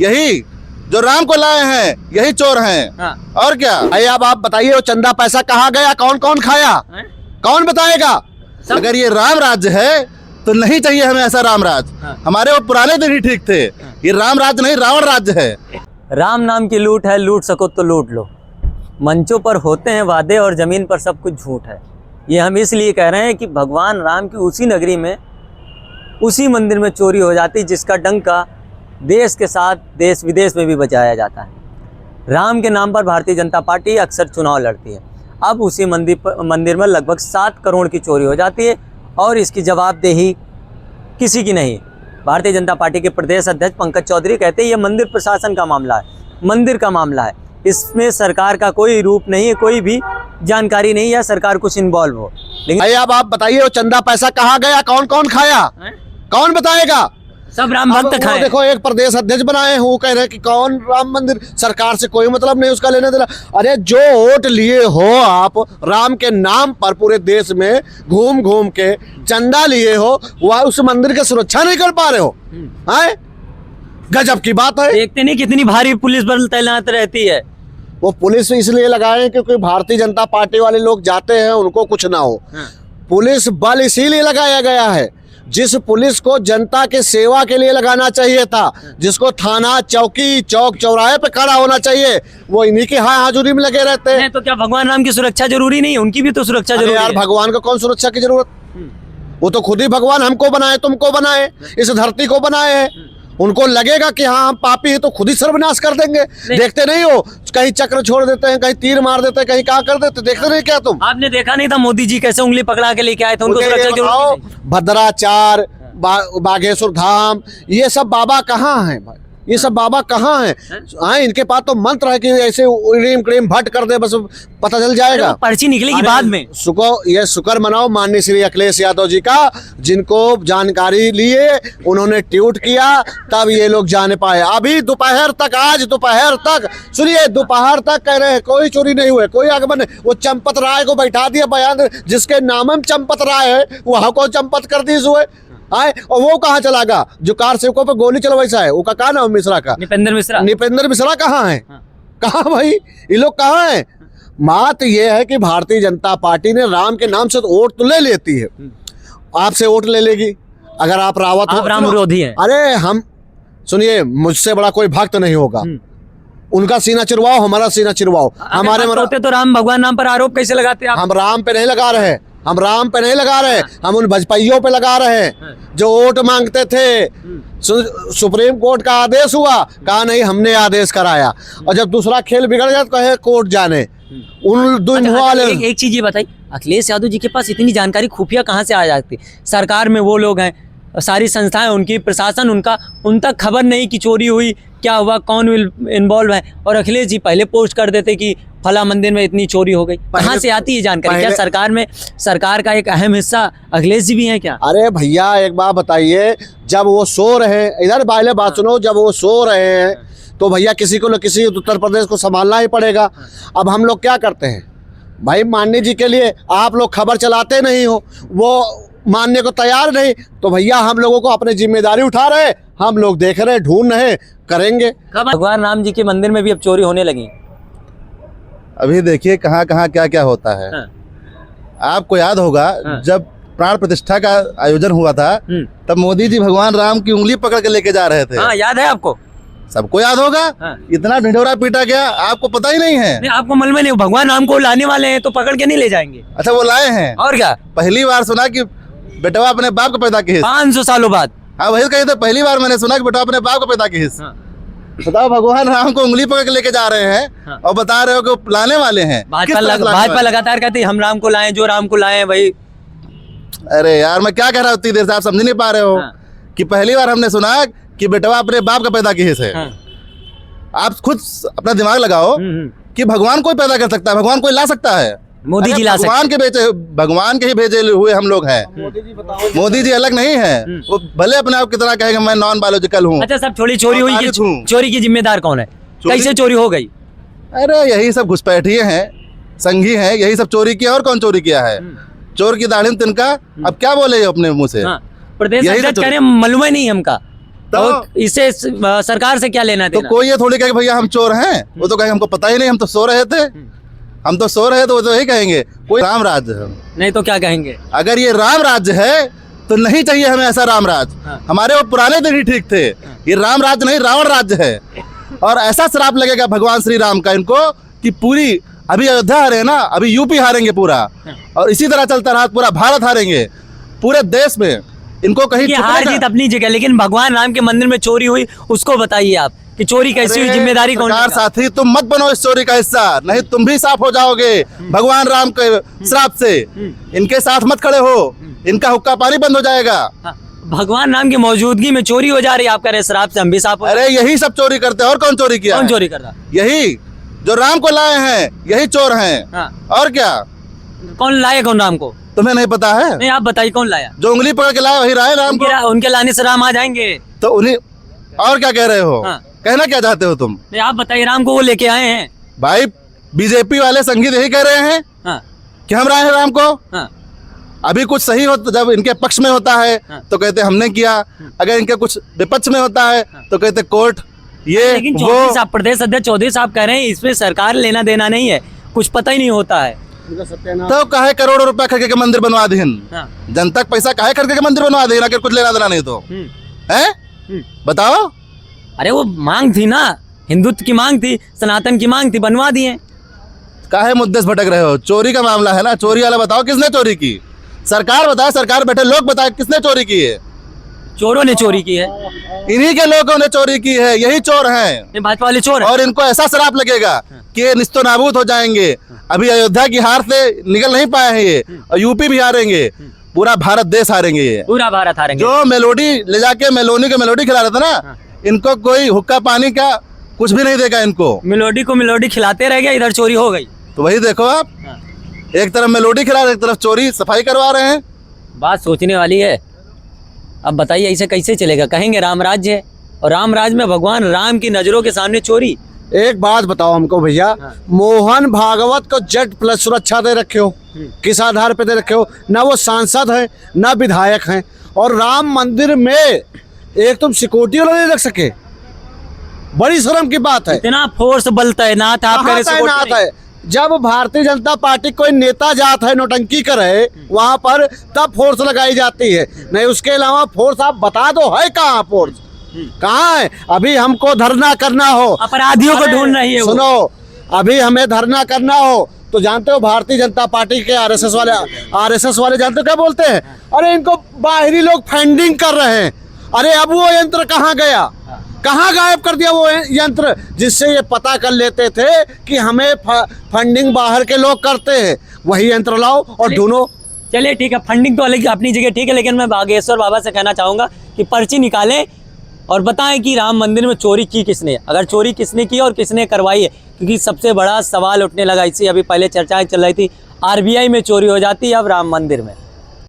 यही जो राम को लाए हैं यही चोर हैं। हाँ। और क्या भाई अब आप बताइए वो चंदा पैसा कहाँ गया, कौन कौन खाया, कौन बताएगा? अगर ये राम राज्य है तो नहीं चाहिए हमें ऐसा राम राज्य। हाँ। हमारे वो पुराने दिन ही ठीक थे। ये राम राज्य नहीं रावण राज्य है। राम नाम की लूट है, लूट सको तो लूट लो। मंचों पर होते हैं वादे और जमीन पर सब कुछ झूठ है। ये हम इसलिए कह रहे हैं कि भगवान राम की उसी नगरी में, उसी मंदिर में चोरी हो जाती जिसका डंका देश के साथ देश विदेश में भी बजाया जाता है। राम के नाम पर भारतीय जनता पार्टी अक्सर चुनाव लड़ती है। अब उसी मंदिर में लगभग 7 करोड़ की चोरी हो जाती है और इसकी जवाबदेही किसी की नहीं। भारतीय जनता पार्टी के प्रदेश अध्यक्ष पंकज चौधरी कहते हैं ये मंदिर प्रशासन का मामला है, मंदिर का मामला है, इसमें सरकार का कोई रूप नहीं है, कोई भी जानकारी नहीं है, सरकार कुछ इन्वॉल्व हो। लेकिन भाई अब आप बताइए वो चंदा पैसा कहाँ गया, कौन कौन खाया, कौन बताएगा? सब राम भक्त खाए। देखो एक प्रदेश अध्यक्ष बनाए हैं, वो कह रहे हैं कि कौन राम मंदिर, सरकार से कोई मतलब नहीं उसका लेने देना। अरे जो वोट लिए हो आप राम के नाम पर पूरे देश में घूम घूम के चंदा लिए हो, वह उस मंदिर की सुरक्षा नहीं कर पा रहे हो। हैं? गजब की बात है। देखते नहीं कितनी भारी पुलिस बल तैनात रहती है। वो पुलिस इसलिए लगाए क्योंकि भारतीय जनता पार्टी वाले लोग जाते हैं उनको कुछ ना हो। पुलिस बल इसीलिए लगाया गया है, जिस पुलिस को जनता के सेवा के लिए लगाना चाहिए था, जिसको थाना चौकी चौक चौराहे पे खड़ा होना चाहिए, वो इन्हीं की हाजुरी में लगे रहते हैं। तो क्या भगवान राम की सुरक्षा जरूरी नहीं है? उनकी भी तो सुरक्षा जरूरी है। यार भगवान को कौन सुरक्षा की जरूरत? वो तो खुद ही भगवान हमको बनाए, तुमको बनाए, इस धरती को बनाए हैं। उनको लगेगा कि हाँ हम पापी हैं तो खुद ही सर्वनाश कर देंगे। देखते नहीं हो, कहीं चक्र छोड़ देते हैं, कहीं तीर मार देते हैं, कहीं क्या कर देते, देखते नहीं क्या तुम? आपने देखा नहीं था मोदी जी कैसे उंगली पकड़ा के लेके आए थे? उनको सुरक्षा की जरूरत नहीं। भद्राचार, बागेश्वर धाम, ये सब बाबा कहाँ हैं भाई? ये सब बाबा कहाँ हैं? हाँ, इनके पास तो मंत्र है कि ऐसे रीम क्रीम भट कर दे, बस पता चल जाएगा। पर्ची निकलेगी बाद में। ये शुक्र मनाओ माननीय श्री अखिलेश यादव जी का, जिनको जानकारी लिए, उन्होंने ट्वीट किया, तब ये लोग जाने पाए। अभी दोपहर तक, आज दोपहर तक, सुनिए दोपहर तक कह रहे हैं कोई चोरी नहीं हुए, कोई आगमन नहीं। वो चंपत राय को बैठा दिया बयान, जिसके नाम में चंपत राय है वहां को चंपत कर दी हुए आए। और वो कहाँ चला गया जो कार सेवकों पे गोली चलवाइसा है? वो का कहा नाम मिश्रा का, निपेंद्र मिश्रा कहाँ है? कहाँ भाई ये लोग कहाँ है? बात ये है कि भारतीय जनता पार्टी ने राम के नाम से तो वोट तो ले लेती है, आपसे वोट ले लेगी अगर आप रावत हो, राम विरोधी हैं। अरे हम सुनिए, मुझसे बड़ा कोई भक्त नहीं होगा। उनका सीना चिरवाओ, हमारा सीना चिरवाओ। हमारे होते तो राम भगवान नाम पर आरोप कैसे लगाते हैं? हम राम पे नहीं लगा रहे, हम राम पे नहीं लगा रहे, हम उन भजपइयों पे लगा रहे हैं जो वोट मांगते थे। सुप्रीम कोर्ट का आदेश हुआ, कहा नहीं हमने आदेश कराया, और जब दूसरा खेल बिगड़ जाए तो कहे कोर्ट जाने। उन वाले एक चीज ये बताइए, अखिलेश यादव जी के पास इतनी जानकारी खुफिया कहाँ से आ जाती? सरकार में वो लोग हैं, सारी संस्थाएं उनकी, प्रशासन उनका, उन तक खबर नहीं कि चोरी हुई, क्या हुआ, कौन इन्वॉल्व है, और अखिलेश जी पहले पोस्ट कर देते कि फला मंदिर में इतनी चोरी हो गई। कहाँ से आती है जानकारी? क्या सरकार में, सरकार का एक अहम हिस्सा अखिलेश जी भी हैं क्या? अरे भैया एक बात बताइए, जब वो सो रहे, इधर पहले बात सुनो, जब वो सो रहे हैं तो भैया किसी को न किसी उत्तर प्रदेश को संभालना ही पड़ेगा। अब हम लोग क्या करते हैं भाई, माननीय जी के लिए आप लोग खबर चलाते नहीं हो, वो मानने को तैयार नहीं, तो भैया हम लोगों को अपनी जिम्मेदारी उठा रहे, हम लोग देख रहे, ढूंढ रहे, करेंगे। भगवान राम जी के मंदिर में भी अब चोरी होने लगी। अभी देखिए कहाँ कहाँ क्या क्या होता है। आपको याद होगा जब प्राण प्रतिष्ठा का आयोजन हुआ था, तब मोदी जी भगवान राम की उंगली पकड़ के लेके जा रहे थे। हाँ, याद है आपको? सबको याद होगा। इतना ढिंढोरा पीटा गया, आपको पता ही नहीं है? नहीं, आपको मालूम नहीं? भगवान राम को लाने वाले हैं तो पकड़ के नहीं ले जाएंगे। अच्छा, वो लाए हैं और क्या? पहली बार सुना कि बेटवा अपने बाप को पैदा की, 500 सालों बाद। हाँ वही कही तो, पहली बार मैंने सुना कि बेटवा अपने बाप को पैदा की। बताओ, भगवान राम को उंगली पकड़ के लेके जा रहे हैं और बता रहे हो कि लाने वाले हैं। भाजपा लगातार कहती है हम राम को लाए, जो राम को लाए भाई। अरे यार मैं क्या कह रहा हूँ उतनी देर से, आप समझ नहीं पा रहे हो कि पहली बार हमने सुना कि बेटवा अपने बाप का पैदा की है। आप खुद अपना दिमाग लगाओ कि भगवान कोई पैदा कर सकता है, भगवान कोई ला सकता है? मोदी जी ला सकते हैं। भगवान के ही भेजे हुए हम लोग हैं। मोदी जी अलग नहीं है, वो भले अपने आप कितना कहेंगे मैं नॉन बायोलॉजिकल हूँ। अच्छा सब चोरी हुई, चोरी की जिम्मेदार कौन है? कैसे चोरी हो गई? अरे यही सब घुसपैठिए हैं, संघी हैं, यही सब चोरी किया। और कौन चोरी किया है? चोर की दाढ़ी में तिनका। अब क्या बोले अपने मुंह से? प्रदेश अध्यक्ष कह रहे हैं मालूम ही नहीं हमका। तो इससे सरकार से क्या लेना तो देना? कोई ये थोड़ी कहे कि भैया हम चोर हैं, वो तो कहे हमको पता ही नहीं, हम तो सो रहे थे, हम तो सो रहे थे, वो तो यही कहेंगे। कोई राम राज्य है, नहीं तो क्या कहेंगे? अगर ये राम राज्य है तो नहीं चाहिए हमें ऐसा राम राज्य। हाँ। हमारे वो पुराने दिन ही ठीक थे, ये राम राज्य नहीं रावण राज्य है। और ऐसा श्राप लगेगा भगवान श्री राम का इनको कि पूरी अभी अयोध्या हारे ना, अभी यूपी हारेंगे पूरा, और इसी तरह चलता रहा पूरा भारत हारेंगे, पूरे देश में इनको कहीं ये हार जीत अपनी जगह, लेकिन भगवान राम के मंदिर में चोरी हुई, उसको बताइए आप कि चोरी कैसी हुई, जिम्मेदारी कौन सरकार लेगा? साथी तुम मत बनो इस चोरी का हिस्सा, नहीं तुम भी साफ हो जाओगे भगवान राम के श्राप से। इनके साथ मत खड़े हो, इनका हुक्का पानी बंद हो जाएगा। हाँ, भगवान राम की मौजूदगी में चोरी हो जा रही है, आप कह रहे श्राप से हम भी साफ हो। अरे यही सब चोरी करते हैं, और कौन चोरी किया कौन है? चोरी कर रहा? यही जो राम को लाए हैं यही चोर हैं। हाँ। और क्या कौन लाए कौन राम को? तुम्हें नहीं पता है? नहीं आप बताइए कौन लाया? जो उंगली पकड़ के लाए वही लाए राम को। उनके लाने से राम आ जाएंगे? तो उन्हीं, और क्या कह रहे हो? हाँ। कहना क्या चाहते हो तुम? नहीं आप बताइए, राम को वो लेके आए हैं। भाई बीजेपी वाले संगीत यही कह रहे हैं हाँ कि हम लाए हैं राम को। हाँ अभी कुछ सही होता, जब इनके पक्ष में होता है हाँ। तो कहते हमने किया, अगर इनके कुछ विपक्ष में होता है तो कहते कोर्ट, ये लेकिन वो। चौधरी साहब, प्रदेश अध्यक्ष चौधरी साहब कह रहे हैं इसमें सरकार लेना देना नहीं है, कुछ पता ही नहीं होता है। तो काहे करोड़ों रुपया खर्च के मंदिर बनवा दीन, हाँ। जनता का पैसा काहे खर्च के मंदिर बनवा दीन, अगर कुछ लेना देना नहीं तो है? बताओ। अरे वो मांग थी ना, हिंदुत्व की मांग थी, सनातन की मांग थी, बनवा दिए। काहे मुद्दे से भटक रहे हो? चोरी का मामला है ना, चोरी वाला बताओ किसने चोरी की? सरकार बताए, सरकार बैठे लोग बताए किसने चोरी की है? चोरों ने चोरी की है। इन्हीं के लोगों ने चोरी की है, यही चोर हैं। ये भाजपा वाले चोर हैं। और इनको ऐसा श्राप लगेगा कि ये निस्तो नाबूद हो जाएंगे। अभी अयोध्या की हार से निकल नहीं पाए हैं ये, और यूपी भी हारेंगे, पूरा भारत देश हारेंगे ये। पूरा भारत हारेंगे। जो मेलोडी ले जाके मेलोनी को मेलोडी खिला रहे थे ना, इनको कोई हुक्का पानी का कुछ भी नहीं देगा इनको। मेलोडी को मेलोडी खिलाते रह गए, इधर चोरी हो गई। तो वही देखो आप, एक तरफ मेलोडी खिला रहे, एक तरफ चोरी सफाई करवा रहे हैं। बात सोचने वाली है। अब बताइए ऐसे कैसे चलेगा? कहेंगे राम राज्य है, और राम राज्य में भगवान राम की नजरों के सामने चोरी। एक बात बताओ हमको भैया, मोहन भागवत को Z+ सुरक्षा दे रखे हो, किस आधार पे दे रखे हो? ना वो सांसद है ना विधायक हैं, और राम मंदिर में एक तुम सिक्योरिटी वाला नहीं रख सके, बड़ी शर्म की बात है। इतना फोर्स बल तैनात है, आप कह कहाँ रहे तैनात सिक्योरिटी है? जब भारतीय जनता पार्टी कोई नेता जात है नौटंकी करे वहां पर, तब फोर्स लगाई जाती है, नहीं उसके अलावा फोर्स आप बता दो है कहाँ फोर्स? कहाँ है? अभी हमको धरना करना हो, अपराधियों को अरे, ढूंढ रही है वो। सुनो, अभी हमें धरना करना हो तो जानते हो भारतीय जनता पार्टी के आरएसएस वाले जानते हो क्या बोलते हैं? अरे इनको बाहरी लोग फंडिंग कर रहे हैं। अरे अब वो यंत्र कहाँ गया? कहाँ गायब कर दिया वो यंत्र जिससे ये पता कर लेते थे कि हमें फंडिंग बाहर के लोग करते हैं? वही यंत्र लाओ और ढूंढो। चलिए ठीक है, फंडिंग तो अलग अपनी जगह ठीक है, लेकिन मैं बागेश्वर बाबा से कहना चाहूँगा कि पर्ची निकालें और बताएं कि राम मंदिर में चोरी की किसने, अगर चोरी किसने की और किसने करवाई है। क्योंकि सबसे बड़ा सवाल उठने लगा, इसी अभी पहले चर्चाएं चल रही थी, RBI में चोरी हो जाती है अब राम मंदिर में।